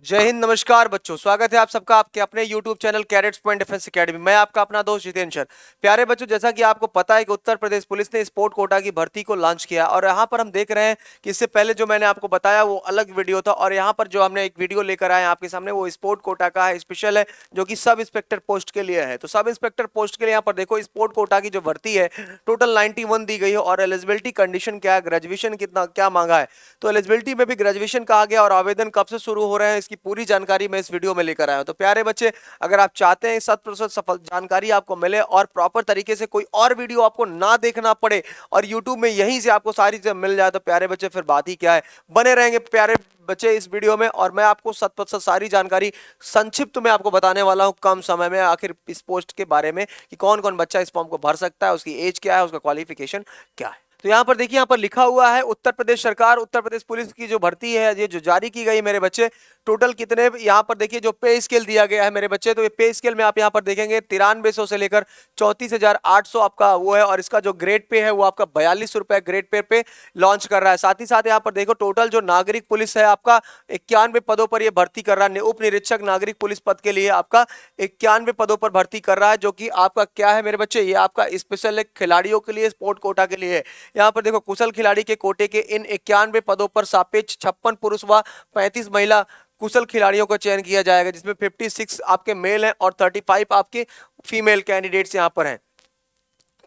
जय हिंद, नमस्कार बच्चों। स्वागत है आप सबका आपके अपने YouTube channel cadets point defence academy. मैं आपका अपना दोस्त जितेंद्र सर। प्यारे बच्चों, जैसा कि आपको पता है कि उत्तर प्रदेश पुलिस ने स्पोर्ट कोटा की भर्ती को लॉन्च किया और यहाँ पर हम देख रहे हैं कि इससे पहले जो मैंने आपको बताया वो अलग वीडियो था और यहाँ पर जो हमने एक वीडियो लेकर आए हैं आपके सामने वो स्पोर्ट कोटा का है, स्पेशल है, जो कि सब इंस्पेक्टर पोस्ट के लिए है। तो सब इंस्पेक्टर पोस्ट के लिए यहाँ पर देखो स्पोर्ट कोटा की जो भर्ती है टोटल 91 दी गई है और एलिजिबिलिटी कंडीशन क्या है, ग्रेजुएशन कितना क्या मांगा है। तो एलिजिबिलिटी में भी ग्रेजुएशन कहा गया और आवेदन कब से शुरू हो रहे हैं इसकी पूरी जानकारी मैं इस वीडियो में लेकर आया हूं। तो प्यारे बच्चे, अगर आप चाहते हैं 100% सफल जानकारी आपको मिले और प्रॉपर तरीके से कोई और वीडियो आपको ना देखना पड़े और यूट्यूब में यहीं से आपको सारी चीजें मिल जाए, तो प्यारे बच्चे फिर बात ही क्या है। बने रहेंगे प्यारे बच्चे इस वीडियो में और मैं आपको 100% सारी जानकारी संक्षिप्त में आपको बताने वाला हूं कम समय में, आखिर इस पोस्ट के बारे में कि कौन कौन बच्चा इस फॉर्म को भर सकता है, उसकी एज क्या है, उसका क्वालिफिकेशन क्या है। तो यहाँ पर देखिए, यहाँ पर लिखा हुआ है उत्तर प्रदेश सरकार, उत्तर प्रदेश पुलिस की जो भर्ती है ये जो जारी की गई मेरे बच्चे, टोटल कितने यहाँ पर देखिए जो पे स्केल दिया गया है मेरे बच्चे, तो ये पे स्केल में आप यहाँ पर देखेंगे 9300 से लेकर 34,800 आपका वो है और इसका जो ग्रेड पे है वो आपका 42 रुपए ग्रेड पे लॉन्च कर रहा है। साथ ही साथ यहाँ पर देखो टोटल जो नागरिक पुलिस है आपका 91 पदों पर ये भर्ती कर रहा है। उप निरीक्षक नागरिक पुलिस पद के लिए आपका 91 पदों पर भर्ती कर रहा है, जो कि आपका क्या है मेरे बच्चे, ये आपका स्पेशल खिलाड़ियों के लिए, स्पोर्ट कोटा के लिए है। यहाँ पर देखो कुशल खिलाड़ी के कोटे के इन 91 पदों पर सापेक्ष 56 पुरुष व 35 महिला कुशल खिलाड़ियों का चयन किया जाएगा, जिसमें 56 आपके मेल हैं और 35 आपके फीमेल कैंडिडेट्स यहाँ पर हैं।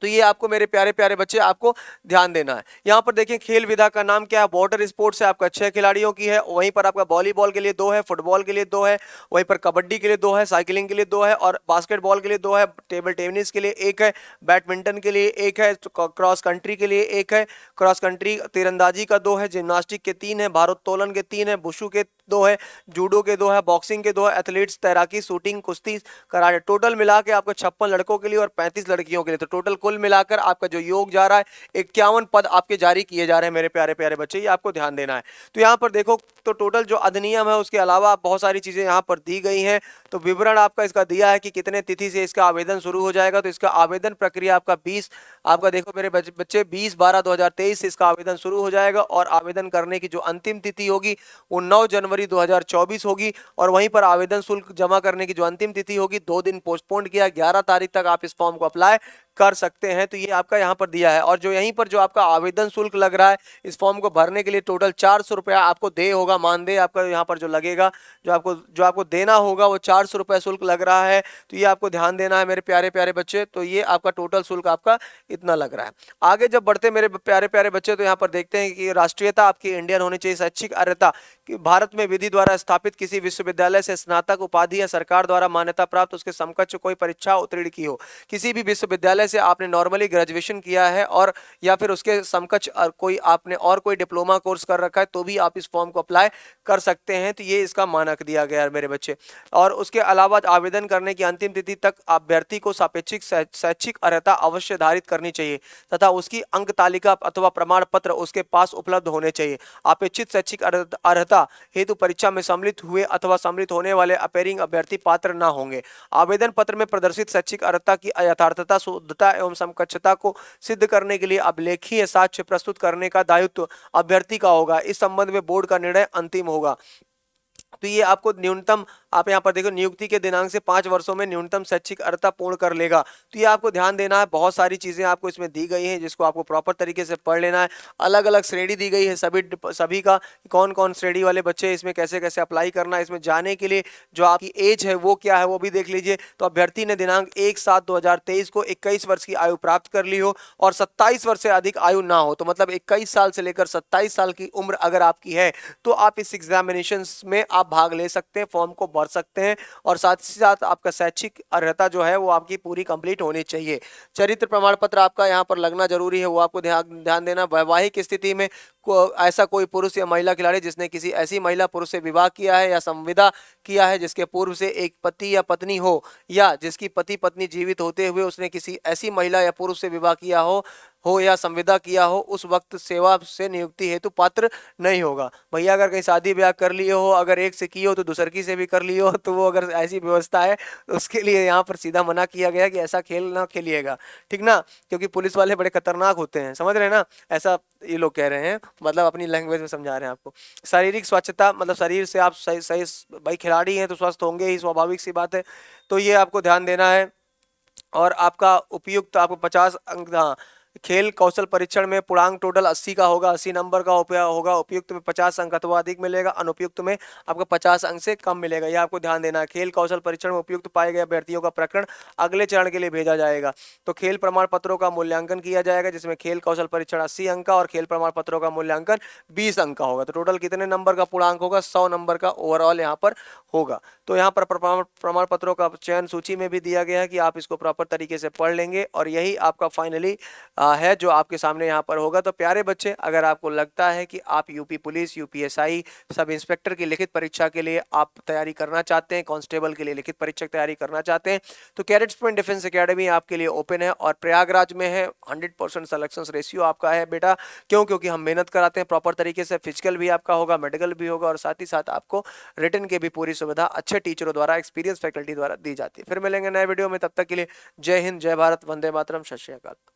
तो ये आपको मेरे प्यारे प्यारे बच्चे आपको ध्यान देना है। यहाँ पर देखिए खेल विधा का नाम क्या है, वाटर स्पोर्ट्स है आपका 6 खिलाड़ियों की है, वहीं पर आपका वॉलीबॉल के लिए 2 है, फुटबॉल के लिए 2 है, वहीं पर कबड्डी के लिए 2 है, साइकिलिंग के लिए 2 है और बास्केटबॉल के लिए 2 है, टेबल टेनिस के लिए 1 है, बैडमिंटन के लिए 1 है, क्रॉस कंट्री के लिए 1 है, क्रॉस कंट्री तीरंदाजी का 2 है, जिम्नास्टिक के 3 है, भारोत्तोलन के 3 है, बुशु के 2 है, जूडो के 2 है, बॉक्सिंग के 2 है, एथलीट्स तैराकी, शूटिंग, कुश्ती, कराटे, टोटल मिला के आपको 56 लड़कों के लिए और 35 लड़कियों के लिए। तो टोटल कुल मिलाकर आपका जो योग जा रहा है 51 पद आपके जारी किए जा रहे हैं मेरे प्यारे प्यारे बच्चे, ये आपको ध्यान देना है। तो यहाँ पर देखो तो टोटल जो अधिनियम है उसके अलावा बहुत सारी चीजें यहाँ पर दी गई हैं। तो विवरण आपका इसका दिया है कि कितने तिथि से इसका आवेदन शुरू हो जाएगा। तो इसका आवेदन प्रक्रिया आपका 20 आपका देखो मेरे बच्चे 20/12/2023 से इसका आवेदन शुरू हो जाएगा और आवेदन करने की जो अंतिम तिथि होगी वो 9 जनवरी 2024 होगी और वहीं पर आवेदन शुल्क जमा करने की जो अंतिम तिथि होगी 2 दिन पोस्टपोन किया, 11 तारीख तक आप इस फॉर्म को अप्लाई कर सकते हैं। तो ये आपका यहाँ पर दिया है और जो यहीं पर जो आपका आवेदन शुल्क लग रहा है इस फॉर्म को भरने के लिए टोटल 400 रुपया आपको दे होगा, मानदेय आपका यहाँ पर जो लगेगा, जो आपको देना होगा वो 400 रुपया शुल्क लग रहा है। तो ये आपको ध्यान देना है मेरे प्यारे प्यारे बच्चे। तो ये आपका टोटल शुल्क आपका इतना लग रहा है। आगे जब बढ़ते मेरे प्यारे प्यारे बच्चे, तो यहाँ पर देखते हैं कि राष्ट्रीयता आपकी इंडियन होनी चाहिए, शैक्षिक अर्हता कि भारत में विधि द्वारा स्थापित किसी विश्वविद्यालय से स्नातक उपाधि या सरकार द्वारा मान्यता प्राप्त उसके समकक्ष कोई परीक्षा उत्तीर्ण की हो। किसी भी विश्वविद्यालय से आपने नॉर्मली ग्रेजुएशन किया है और या फिर उसके समकक्ष कोई आपने और कोई डिप्लोमा कोर्स कर रखा है तो भी आप इस फॉर्म को अप्लाई कर सकते हैं। तो ये इसका मानक दिया गया है मेरे बच्चे। और उसके अलावा आवेदन करने की अंतिम तिथि तक अभ्यर्थी को सापेक्षिक शैक्षिक अर्हता अवश्य धारित करनी चाहिए तथा उसकी अंक तालिका अथवा प्रमाण पत्र उसके पास उपलब्ध होने चाहिए। अपेक्षित शैक्षिक अर्हता हेतु परीक्षा में सम्मिलित हुए अथवा सम्मिलित होने वाले अपीयरिंग अभ्यर्थी पात्र न होंगे। आवेदन पत्र में प्रदर्शित शैक्षिक अर्हता की यथार्थता, शुद्धता एवं समकक्षता को सिद्ध करने के लिए अभिलेखीय साक्ष्य प्रस्तुत करने का दायित्व अभ्यर्थी का होगा। इस संबंध में बोर्ड का निर्णय अंतिम होगा। तो ये आपको न्यूनतम, आप यहाँ पर देखो नियुक्ति के दिनांक से 5 वर्षों में न्यूनतम शैक्षिक अर्हता पूर्ण कर लेगा। तो ये आपको ध्यान देना है। बहुत सारी चीजें आपको इसमें दी गई हैं जिसको आपको प्रॉपर तरीके से पढ़ लेना है। अलग अलग श्रेणी दी गई है सभी का, कौन कौन श्रेणी वाले बच्चे इसमें कैसे कैसे अप्लाई करना है। इसमें जाने के लिए जो आपकी एज है वो क्या है वो भी देख लीजिए। तो अभ्यर्थी ने दिनांक 1/7/2023 को 21 वर्ष की आयु प्राप्त कर ली हो और 27 वर्ष से अधिक आयु ना हो। तो मतलब 21 साल से लेकर 27 साल की उम्र अगर आपकी है तो आप इस एग्जामिनेशन में आप भाग ले सकते हैं, फॉर्म को भर सकते हैं। और साथ ही साथ आपका शैक्षिक अर्हता जो है वो आपकी पूरी कंप्लीट होनी चाहिए। चरित्र प्रमाण पत्र आपका यहाँ पर लगना जरूरी है, वो आपको ध्यान देना। वैवाहिक स्थिति में ऐसा कोई पुरुष या महिला खिलाड़ी जिसने किसी ऐसी महिला पुरुष से विवाह किया है या संविदा किया है जिसके पूर्व से एक पति या पत्नी हो या जिसकी पति पत्नी जीवित होते हुए उसने किसी ऐसी महिला या पुरुष से विवाह किया हो या संविदा किया हो, उस वक्त सेवा से नियुक्ति हेतु पात्र नहीं होगा। भैया अगर कहीं शादी ब्याह कर लिए हो, अगर एक से की हो तो दूसर से भी कर ली हो, तो वो अगर ऐसी व्यवस्था है तो उसके लिए यहाँ पर सीधा मना किया गया कि ऐसा खेल ना खेलिएगा, ठीक ना, क्योंकि पुलिस वाले बड़े खतरनाक होते हैं, समझ रहे हैं ना। ऐसा ये लोग कह रहे हैं, मतलब अपनी लैंग्वेज में समझा रहे हैं आपको। शारीरिक स्वच्छता मतलब शरीर से आप सही सही भाई खिलाड़ी हैं तो स्वस्थ होंगे ही, स्वाभाविक सी बात है, तो ये आपको ध्यान देना है। और आपका उपयुक्त आपको 50 अंक, हाँ, खेल कौशल परीक्षण में पूर्णांक टोटल 80 का होगा, 80 नंबर का होगा। उपयुक्त में 50 अंक अथवा अधिक मिलेगा, अनुपयुक्त में आपको 50 अंक से कम मिलेगा, यह आपको ध्यान देना है। खेल कौशल परीक्षण में उपयुक्त पाए गए अभ्यर्थियों का प्रकरण अगले चरण के लिए भेजा जाएगा। तो खेल प्रमाण पत्रों का मूल्यांकन किया जाएगा, जिसमें खेल कौशल परीक्षण 80 अंक का और खेल प्रमाण पत्रों का मूल्यांकन 20 अंक का होगा। तो टोटल कितने नंबर का पूर्णांक होगा? 100 नंबर का ओवरऑल यहाँ पर होगा। तो यहाँ पर प्रमाण पत्रों का चयन सूची में भी दिया गया है कि आप इसको प्रॉपर तरीके से पढ़ लेंगे, और यही आपका फाइनली है जो आपके सामने यहाँ पर होगा। तो प्यारे बच्चे, अगर आपको लगता है कि आप UP police, UPSI, sub inspector की लिखित परीक्षा के लिए आप तैयारी करना चाहते हैं, कांस्टेबल के लिए लिखित परीक्षा की तैयारी करना चाहते हैं, तो कैडेट्स पॉइंट डिफेंस एकेडमी आपके लिए ओपन है और प्रयागराज में है। 100% सिलेक्शन रेशियो आपका है बेटा। क्योंकि हम मेहनत कराते हैं प्रॉपर तरीके से, फिजिकल भी आपका होगा, मेडिकल भी होगा, और साथ ही साथ आपको रिटन की भी पूरी सुविधा अच्छे टीचरों द्वारा, एक्सपीरियंस फैकल्टी द्वारा दी जाती है। फिर मिलेंगे नए वीडियो में, तब तक के लिए जय हिंद, जय भारत, वंदे मातरम, सत श्री अकाल।